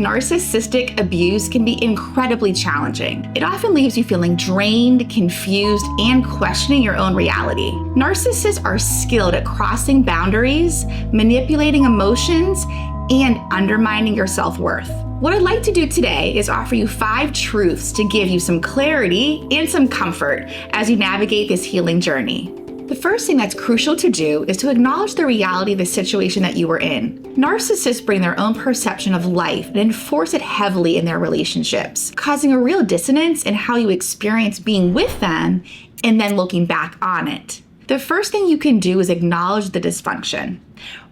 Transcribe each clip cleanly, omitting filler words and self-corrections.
Narcissistic abuse can be incredibly challenging. It often leaves you feeling drained, confused, and questioning your own reality. Narcissists are skilled at crossing boundaries, manipulating emotions, and undermining your self-worth. What I'd like to do today is offer you 5 truths to give you some clarity and some comfort as you navigate this healing journey. The first thing that's crucial to do is to acknowledge the reality of the situation that you were in. Narcissists bring their own perception of life and enforce it heavily in their relationships, causing a real dissonance in how you experience being with them and then looking back on it. The first thing you can do is acknowledge the dysfunction.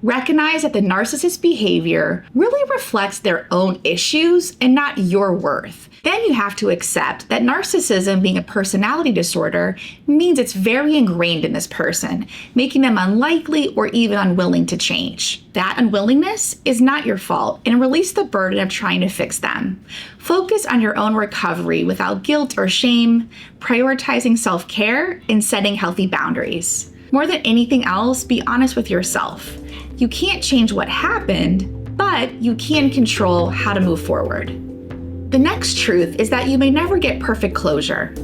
Recognize that the narcissist's behavior really reflects their own issues and not your worth. Then you have to accept that narcissism, being a personality disorder, means it's very ingrained in this person, making them unlikely or even unwilling to change. That unwillingness is not your fault, and release the burden of trying to fix them. Focus on your own recovery without guilt or shame, prioritizing self-care and setting healthy boundaries. More than anything else, be honest with yourself. You can't change what happened, but you can control how to move forward. The next truth is that you may never get perfect closure.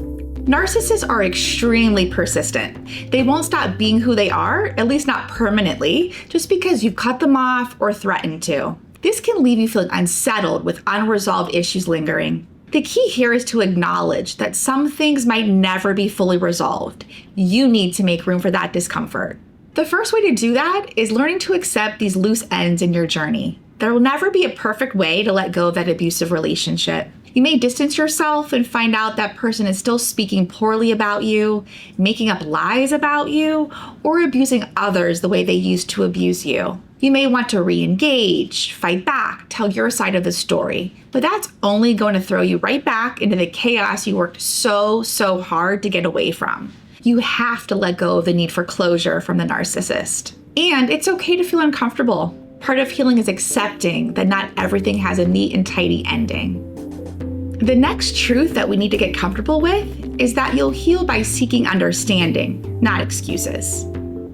Narcissists are extremely persistent. They won't stop being who they are, at least not permanently, just because you've cut them off or threatened to. This can leave you feeling unsettled with unresolved issues lingering. The key here is to acknowledge that some things might never be fully resolved. You need to make room for that discomfort. The first way to do that is learning to accept these loose ends in your journey. There will never be a perfect way to let go of that abusive relationship. You may distance yourself and find out that person is still speaking poorly about you, making up lies about you, or abusing others the way they used to abuse you. You may want to re-engage, fight back, tell your side of the story, but that's only going to throw you right back into the chaos you worked so hard to get away from. You have to let go of the need for closure from the narcissist. And it's okay to feel uncomfortable. Part of healing is accepting that not everything has a neat and tidy ending. The next truth that we need to get comfortable with is that you'll heal by seeking understanding, not excuses.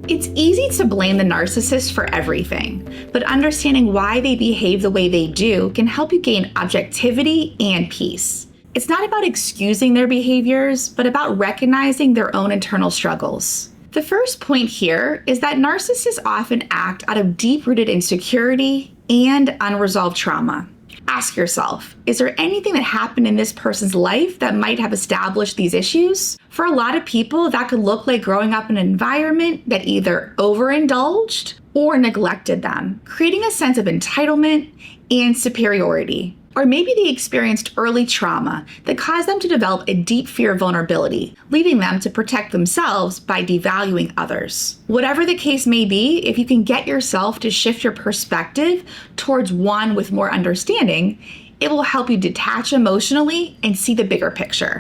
It's easy to blame the narcissist for everything, but understanding why they behave the way they do can help you gain objectivity and peace. It's not about excusing their behaviors, but about recognizing their own internal struggles. The first point here is that narcissists often act out of deep-rooted insecurity and unresolved trauma. Ask yourself, is there anything that happened in this person's life that might have established these issues? For a lot of people, that could look like growing up in an environment that either overindulged or neglected them, creating a sense of entitlement and superiority. Or maybe they experienced early trauma that caused them to develop a deep fear of vulnerability, leading them to protect themselves by devaluing others. Whatever the case may be, if you can get yourself to shift your perspective towards one with more understanding, it will help you detach emotionally and see the bigger picture.